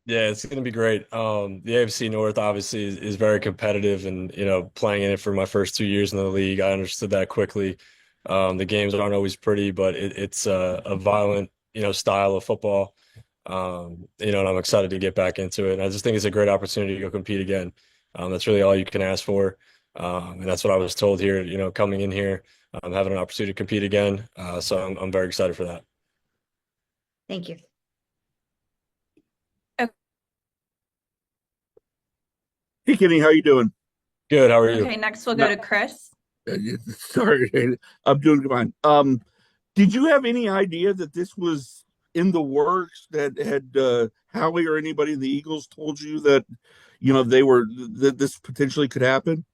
Yeah, it's going to be great. The AFC North obviously is very competitive, and playing in it for my first 2 years in the league, I understood that quickly. The games aren't always pretty, but it's a violent, style of football. And I'm excited to get back into it. And I just think it's a great opportunity to go compete again. That's really all you can ask for. And that's what I was told here, coming in here, having an opportunity to compete again. So I'm very excited for that. Thank you. Hey, Kenny, how you doing? Good. How are you? Okay, next we'll go to Chris. Sorry, I'm doing fine. Did you have any idea that this was in the works? That had Howie or anybody in the Eagles told you that they were that this potentially could happen?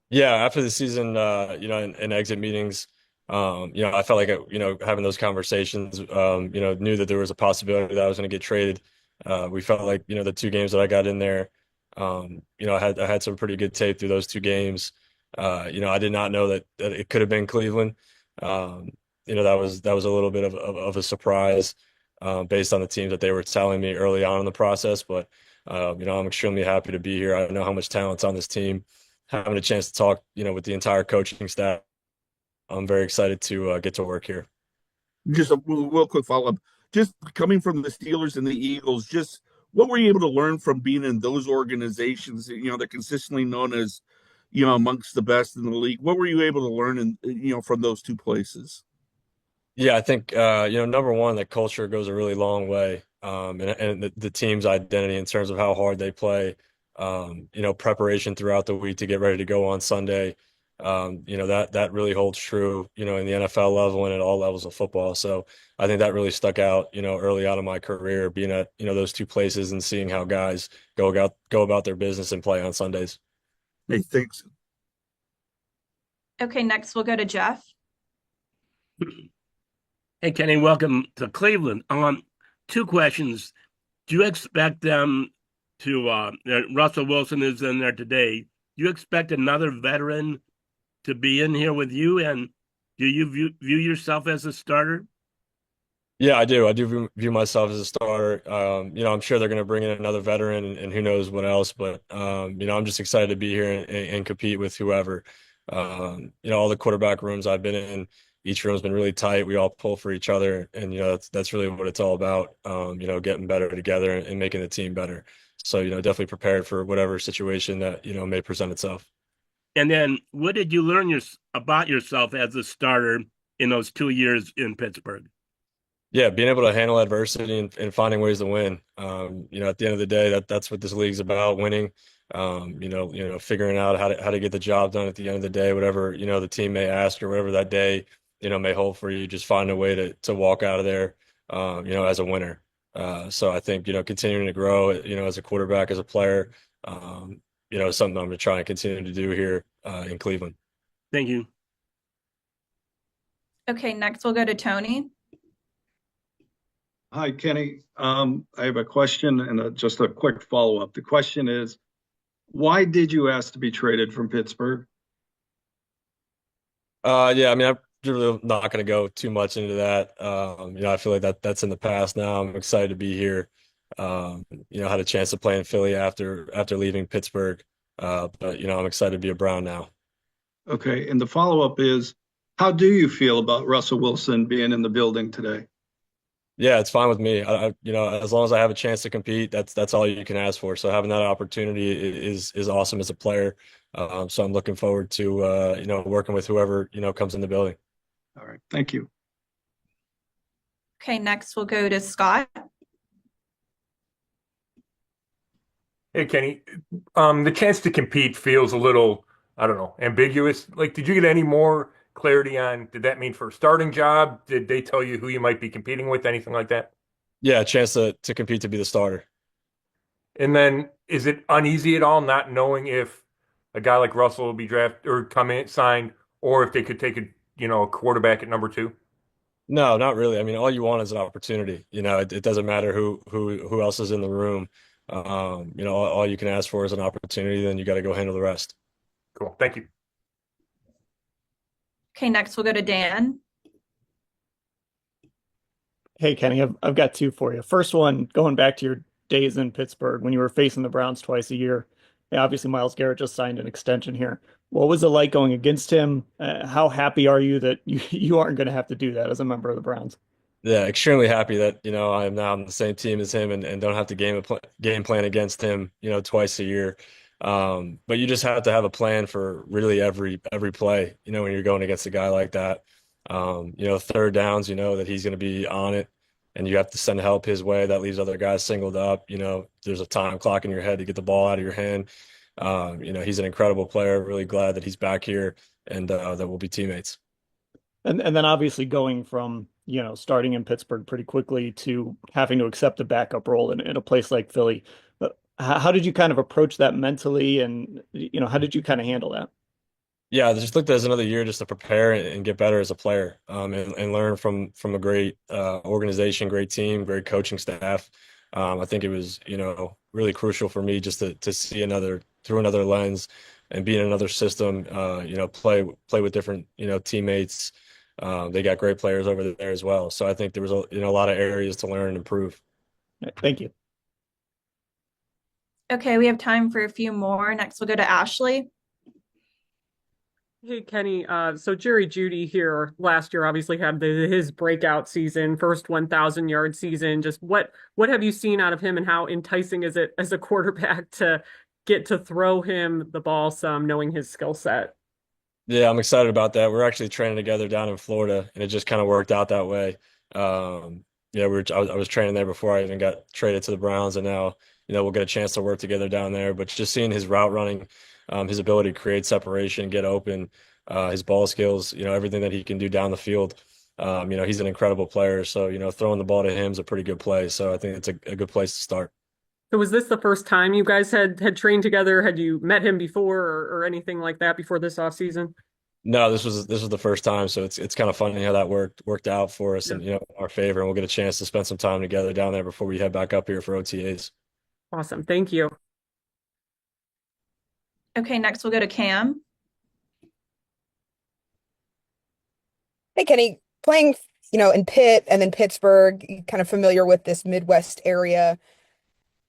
Yeah, after the season, in exit meetings, I felt like, having those conversations, knew that there was a possibility that I was going to get traded. We felt like, the two games that I got in there, I had some pretty good tape through those two games. I did not know that it could have been Cleveland. Um, that was a little bit of a surprise, based on the teams that they were telling me early on in the process. But I'm extremely happy to be here. I know how much talent's on this team. Having a chance to talk, with the entire coaching staff, I'm very excited to get to work here. Just a real quick follow up. Just coming from the Steelers and the Eagles, just what were you able to learn from being in those organizations? They're consistently known as, amongst the best in the league. What were you able to learn from those two places? Yeah, I think number one, that culture goes a really long way, and the team's identity in terms of how hard they play, preparation throughout the week to get ready to go on Sunday. That really holds true, in the NFL level and at all levels of football. So I think that really stuck out, early on in my career, being at those two places and seeing how guys go about their business and play on Sundays. Hey, thanks. Okay, next we'll go to Jeff. Hey, Kenny, welcome to Cleveland. Two questions. Do you expect them to, Russell Wilson is in there today. Do you expect another veteran to be in here with you? And do you view yourself as a starter? Yeah, I do. I do view myself as a starter. I'm sure they're going to bring in another veteran, and who knows what else. But I'm just excited to be here and compete with whoever. All the quarterback rooms I've been in, each room's been really tight. We all pull for each other, and that's really what it's all about. Getting better together and making the team better. So definitely prepared for whatever situation that may present itself. And then what did you learn about yourself as a starter in those 2 years in Pittsburgh? Yeah, being able to handle adversity and finding ways to win. At the end of the day, that's what this league's about, winning. Figuring out how to get the job done at the end of the day, whatever, the team may ask or whatever that day, may hold for you, just find a way to walk out of there, as a winner. So I think, continuing to grow, as a quarterback, as a player, is something I'm going to try and continue to do here, in Cleveland. Thank you. Okay, next we'll go to Tony. Hi, Kenny. I have a question and just a quick follow-up. The question is, why did you ask to be traded from Pittsburgh? Yeah, I mean, I'm really not going to go too much into that. I feel like that's in the past now. I'm excited to be here. Had a chance to play in Philly after leaving Pittsburgh. But I'm excited to be a Brown now. Okay, and the follow-up is, how do you feel about Russell Wilson being in the building today? Yeah, it's fine with me. As long as I have a chance to compete, that's all you can ask for. So having that opportunity is awesome as a player. So I'm looking forward to working with whoever comes in the building. All right, thank you. Okay, next we'll go to Scott. Hey, Kenny. The chance to compete feels a little, I don't know, ambiguous. Like, did you get any more clarity on, did that mean for a starting job? Did they tell you who you might be competing with? Anything like that? Yeah, a chance to compete to be the starter. And then is it uneasy at all not knowing if a guy like Russell will be drafted or come in signed, or if they could take a quarterback at number two? No, not really. I mean, all you want is an opportunity. It doesn't matter who else is in the room. All you can ask for is an opportunity. Then you got to go handle the rest. Cool. Thank you. Okay, next we'll go to Dan. Hey, Kenny, I've got two for you. First one, going back to your days in Pittsburgh when you were facing the Browns twice a year? Yeah, obviously, Myles Garrett just signed an extension here. What was it like going against him? How happy are you that you aren't going to have to do that as a member of the Browns? Yeah, extremely happy that, I'm now on the same team as him and don't have to game plan against him, twice a year. But you just have to have a plan for really every play, when you're going against a guy like that. Third downs, that he's going to be on it and you have to send help his way. That leaves other guys singled up. There's a time clock in your head to get the ball out of your hand. He's an incredible player. Really glad that he's back here and that we'll be teammates. And then obviously going from, starting in Pittsburgh pretty quickly to having to accept a backup role in a place like Philly. How did you kind of approach that mentally and, how did you kind of handle that? Yeah, I just looked at it as another year just to prepare and get better as a player, and learn from a great organization, great team, great coaching staff. I think it was, really crucial for me just to see through another lens and be in another system, play with different, teammates. They got great players over there as well. So I think there was a lot of areas to learn and improve. Thank you. Okay, we have time for a few more. Next, we'll go to Ashley. Hey, Kenny. So Jerry Jeudy here last year obviously had his breakout season, first 1,000-yard season. Just what have you seen out of him, and how enticing is it as a quarterback to get to throw him the ball some, knowing his skill set? Yeah, I'm excited about that. We're actually training together down in Florida, and it just kind of worked out that way. Yeah, I was training there before I even got traded to the Browns, and now, we'll get a chance to work together down there. But just seeing his route running, his ability to create separation, get open, his ball skills, everything that he can do down the field. He's an incredible player. So, throwing the ball to him is a pretty good play. So I think it's a good place to start. So was this the first time you guys had trained together? Had you met him before or anything like that before this offseason? No, this was the first time. So it's kind of funny how that worked out for us, Yeah. and, in our favor. And we'll get a chance to spend some time together down there before we head back up here for OTAs. Awesome. Thank you. Okay, next we'll go to Cam. Hey, Kenny, playing, in Pitt and then Pittsburgh, you kind of familiar with this Midwest area.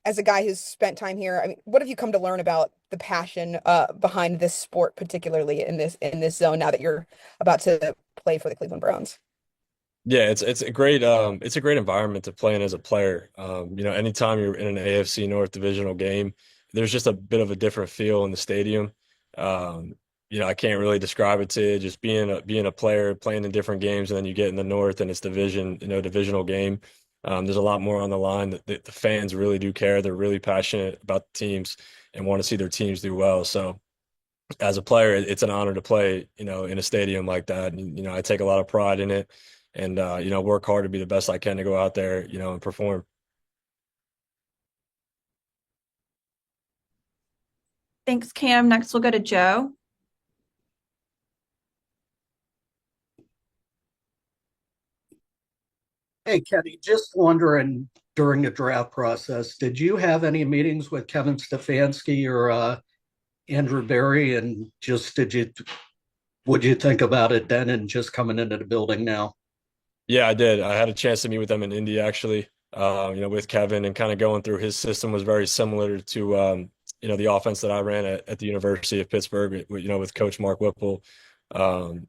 As a guy who's spent time here, I mean, what have you come to learn about the passion behind this sport, particularly in this zone now that you're about to play for the Cleveland Browns? Yeah, it's a great environment to play in as a player. Anytime you're in an AFC North divisional game, there's just a bit of a different feel in the stadium. I can't really describe it to you. Just being a player, playing in different games, and then you get in the North and it's divisional game. There's a lot more on the line. The fans really do care. They're really passionate about the teams and want to see their teams do well. So as a player, it's an honor to play, in a stadium like that. And, I take a lot of pride in it and, work hard to be the best I can to go out there, and perform. Thanks, Cam. Next, we'll go to Joe. Hey, Kenny, just wondering during the draft process, did you have any meetings with Kevin Stefanski or Andrew Berry? And just what'd you think about it then and just coming into the building now? Yeah, I did. I had a chance to meet with them in Indy, actually, with Kevin, and kind of going through his system was very similar to, the offense that I ran at the University of Pittsburgh, with Coach Mark Whipple.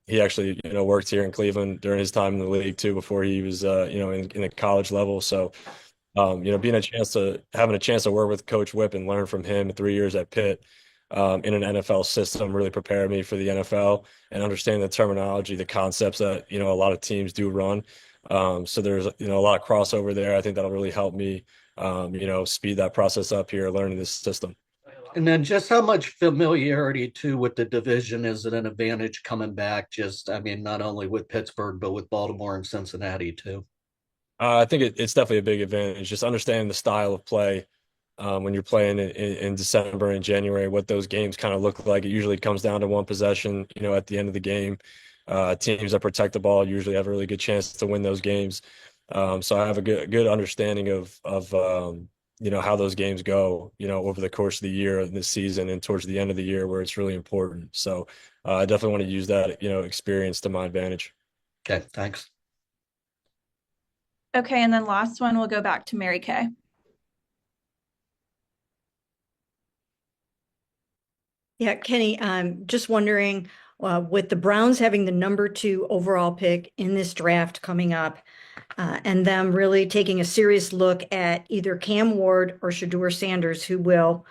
He actually, worked here in Cleveland during his time in the league too, before he was, in the college level. So, having a chance to work with Coach Whip and learn from him 3 years at Pitt, in an NFL system really prepared me for the NFL and understanding the terminology, the concepts that, a lot of teams do run. So there's, a lot of crossover there. I think that'll really help me, speed that process up here, learning this system. And then just how much familiarity too with the division is it an advantage coming back? Not only with Pittsburgh, but with Baltimore and Cincinnati too. I think it's definitely a big advantage, just understanding the style of play, when you're playing in December and January, what those games kind of look like. It usually comes down to one possession, at the end of the game. Teams that protect the ball usually have a really good chance to win those games. So I have a good understanding of how those games go, over the course of the year and this season and towards the end of the year where it's really important. So I definitely want to use that, experience to my advantage. Okay, thanks. Okay, and then last one, we'll go back to Mary Kay. Yeah, Kenny, just wondering, with the Browns having the #2 overall pick in this draft coming up, and them really taking a serious look at either Cam Ward or Shedeur Sanders, who will,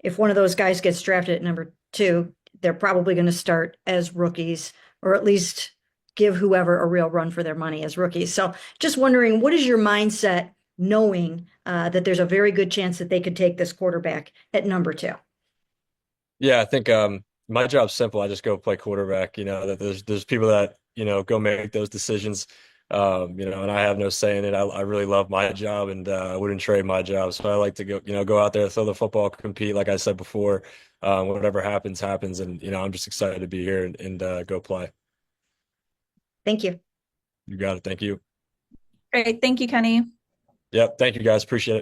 if one of those guys gets drafted at #2, they're probably going to start as rookies, or at least give whoever a real run for their money as rookies. So just wondering, what is your mindset knowing that there's a very good chance that they could take this quarterback at #2? Yeah, I think my job's simple. I just go play quarterback. You know, that there's people that, you know, go make those decisions. You know, and I have no say in it. I really love my job, and I wouldn't trade my job. So I like to go out there, throw the football, compete. Like I said before, whatever happens, happens. And, you know, I'm just excited to be here and go play. Thank you. You got it. Thank you. Great. Thank you, Kenny. Yep. Thank you guys. Appreciate it.